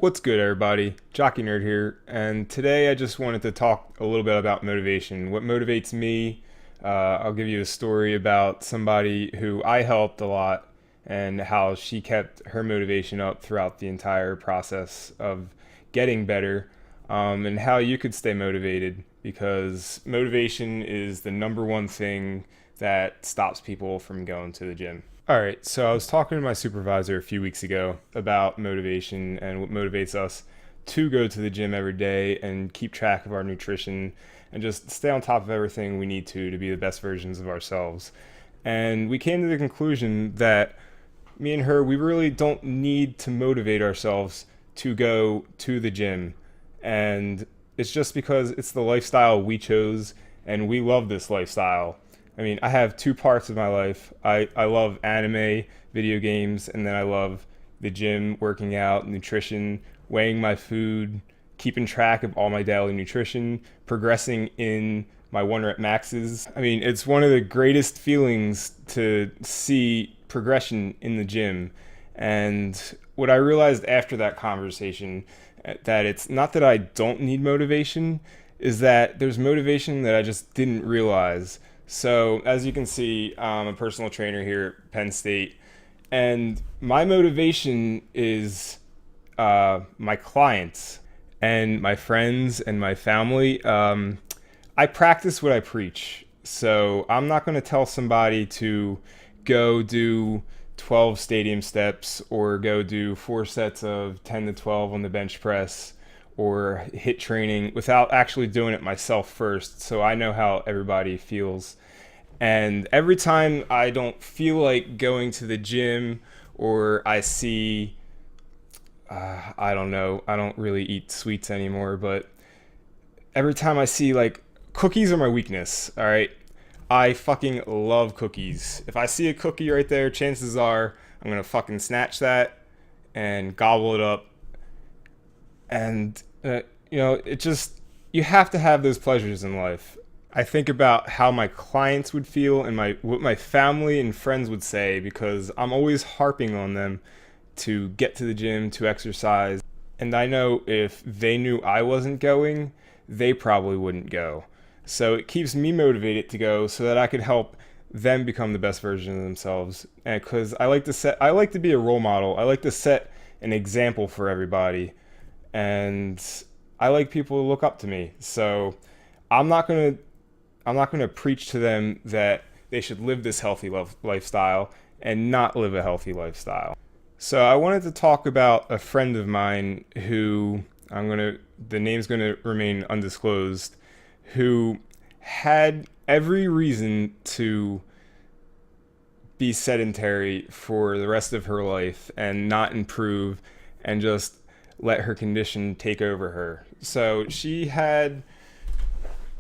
What's good, everybody? Jockey Nerd here, and today I just wanted to talk a little bit about motivation. What motivates me? I'll give you a story about somebody who I helped a lot and how she kept her motivation up throughout the entire process of getting better, and how you could stay motivated because motivation is the number one thing that stops people from going to the gym. All right, so I was talking to my supervisor a few weeks ago about motivation and what motivates us to go to the gym every day and keep track of our nutrition and just stay on top of everything we need to be the best versions of ourselves. And we came to the conclusion that me and her, we really don't need to motivate ourselves to go to the gym. And it's just because it's the lifestyle we chose and we love this lifestyle. I mean, I have two parts of my life. I love anime, video games, and then I love the gym, working out, nutrition, weighing my food, keeping track of all my daily nutrition, progressing in my 1 rep maxes. I mean, it's one of the greatest feelings to see progression in the gym. And what I realized after that conversation, that it's not that I don't need motivation, is that there's motivation that I just didn't realize. So, as you can see, I'm a personal trainer here at Penn State, and my motivation is my clients and my friends and my family. I practice what I preach. So, I'm not going to tell somebody to go do 12 stadium steps or go do 4 sets of 10 to 12 on the bench press or hit training without actually doing it myself first, so I know how everybody feels. And every time I don't feel like going to the gym or I see, I don't know, I don't really eat sweets anymore, but every time I see, like, cookies are my weakness, all right? I fucking love cookies. If I see a cookie right there, chances are I'm gonna fucking snatch that and gobble it up. And it just, you have to have those pleasures in life. I think about how my clients would feel and what my family and friends would say, because I'm always harping on them to get to the gym, to exercise. And I know if they knew I wasn't going, they probably wouldn't go. So it keeps me motivated to go so that I could help them become the best version of themselves. And because I like to be a role model. I like to set an example for everybody. And I like people to look up to me. So I'm not going to preach to them that they should live this healthy lifestyle and not live a healthy lifestyle. So I wanted to talk about a friend of mine who the name's going to remain undisclosed, who had every reason to be sedentary for the rest of her life and not improve and just let her condition take over her. So she had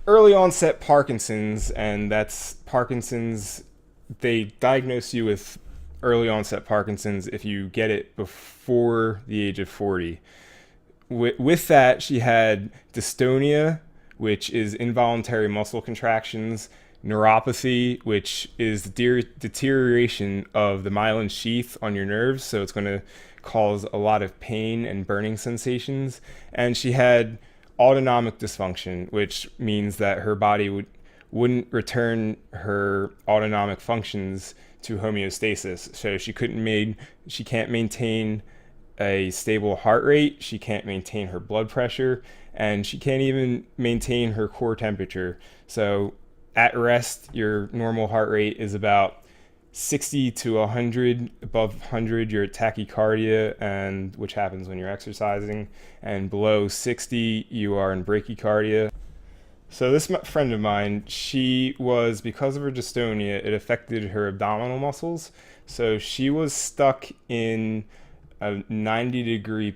early onset Parkinson's, and that's Parkinson's. They diagnose you with early onset Parkinson's if you get it before the age of 40. With that, she had dystonia, which is involuntary muscle contractions, neuropathy, which is the deterioration of the myelin sheath on your nerves, so it's going to cause a lot of pain and burning sensations. And she had autonomic dysfunction, which means that her body wouldn't return her autonomic functions to homeostasis. So she can't maintain a stable heart rate, she can't maintain her blood pressure, and she can't even maintain her core temperature. So at rest, your normal heart rate is about 60 to 100. Above 100, you're at tachycardia, and which happens when you're exercising, and below 60, you are in bradycardia. So this friend of mine, because of her dystonia, it affected her abdominal muscles. So she was stuck in a 90 degree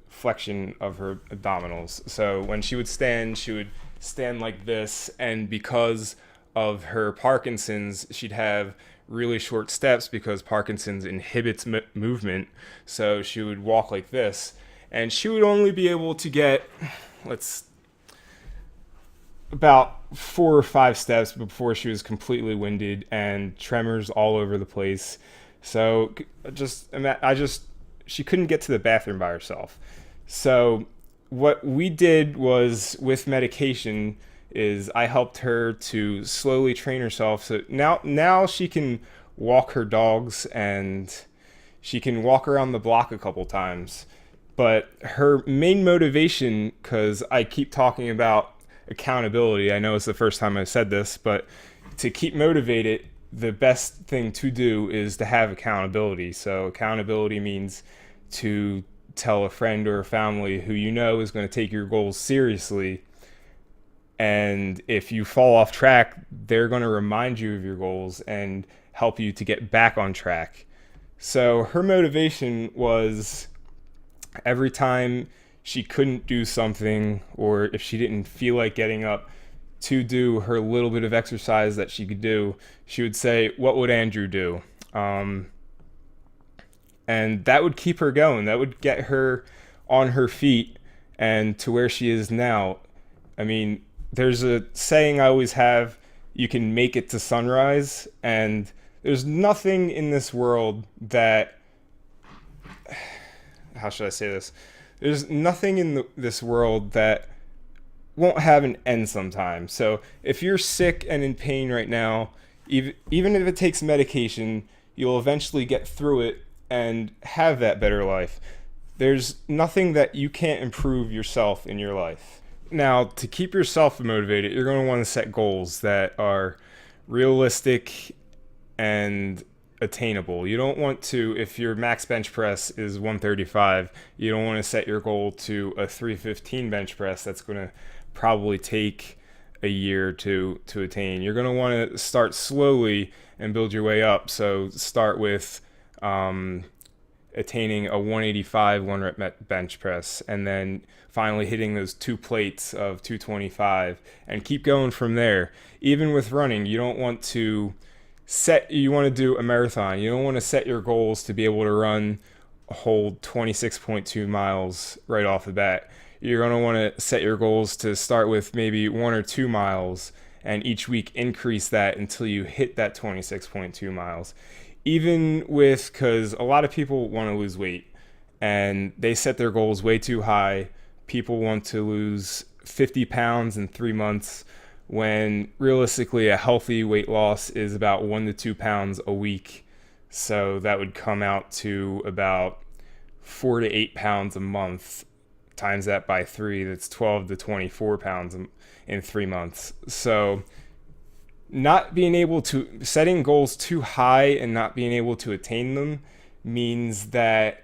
flexion of her abdominals. So when she would stand like this, and because of her Parkinson's, she'd have really short steps because Parkinson's inhibits movement. So she would walk like this, and she would only be able to get about 4 or 5 steps before she was completely winded and tremors all over the place. So she couldn't get to the bathroom by herself. So what we did was, with medication, is I helped her to slowly train herself. So now she can walk her dogs, and she can walk around the block a couple times. But her main motivation, because I keep talking about accountability, I know it's the first time I said this, but to keep motivated, the best thing to do is to have accountability. So accountability means to tell a friend or a family who you know is going to take your goals seriously. And if you fall off track, they're going to remind you of your goals and help you to get back on track. So her motivation was, every time she couldn't do something, or if she didn't feel like getting up to do her little bit of exercise that she could do, she would say, "What would Andrew do?" And that would keep her going. That would get her on her feet and to where she is now. I mean, there's a saying I always have: you can make it to sunrise. And there's nothing in this world that, how should I say this? There's nothing in this world that won't have an end sometime. So if you're sick and in pain right now, even if it takes medication, you'll eventually get through it and have that better life. There's nothing that you can't improve yourself in your life. Now, to keep yourself motivated, you're going to want to set goals that are realistic and attainable. You don't want to, if your max bench press is 135, you don't want to set your goal to a 315 bench press. That's going to probably take a year to attain. You're going to want to start slowly and build your way up. So start with attaining a 185 one rep bench press, and then finally hitting those 2 plates of 225, and keep going from there. Even with running, you don't want to you want to do a marathon. You don't want to set your goals to be able to run a whole 26.2 miles right off the bat. You're going to want to set your goals to start with maybe 1 or 2 miles, and each week increase that until you hit that 26.2 miles. Even with, because a lot of people want to lose weight and they set their goals way too high. People want to lose 50 pounds in 3 months, when realistically a healthy weight loss is about 1 to 2 pounds a week. So that would come out to about 4 to 8 pounds a month. Times that by 3, that's 12 to 24 pounds in 3 months. So not being able to, setting goals too high and not being able to attain them means that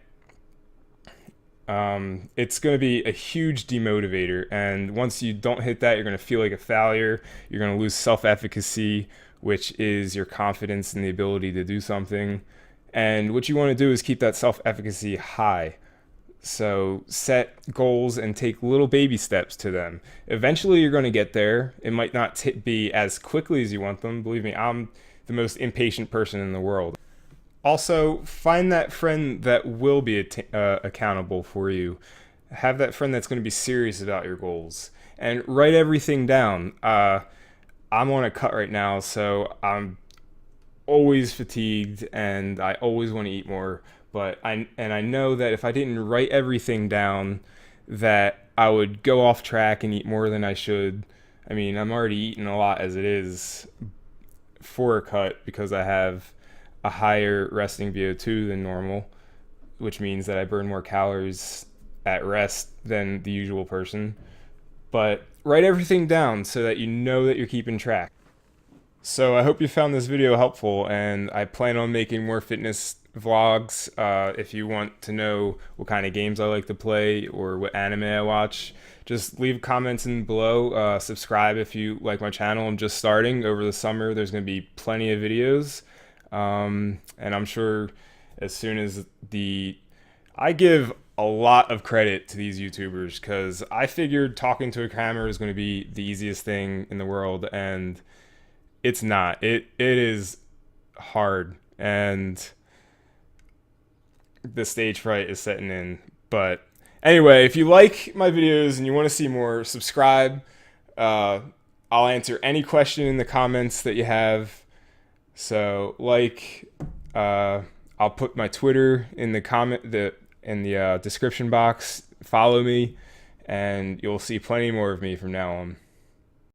it's going to be a huge demotivator. And once you don't hit that, you're going to feel like a failure. You're going to lose self-efficacy, which is your confidence in the ability to do something. And what you want to do is keep that self-efficacy high. So set goals and take little baby steps to them. Eventually you're going to get there. It might not be as quickly as you want them. Believe me, I'm the most impatient person in the world. Also, find that friend that will be accountable for you. Have that friend that's going to be serious about your goals. And write everything down. I'm on a cut right now, so I'm always fatigued and I always want to eat more. But I know that if I didn't write everything down, that I would go off track and eat more than I should. I mean, I'm already eating a lot as it is for a cut, because I have a higher resting VO2 than normal, which means that I burn more calories at rest than the usual person. But write everything down so that you know that you're keeping track. So I hope you found this video helpful, and I plan on making more fitness vlogs. If you want to know what kind of games I like to play or what anime I watch, just leave comments in below. Subscribe if you like my channel. I'm just starting. Over the summer there's going to be plenty of videos, and I'm sure as soon as I give a lot of credit to these YouTubers, because I figured talking to a camera is going to be the easiest thing in the world, and it's not. It is hard, and the stage fright is setting in. But anyway, if you like my videos and you want to see more, subscribe. I'll answer any question in the comments that you have. So I'll put my Twitter in the description box. Follow me, and you'll see plenty more of me from now on.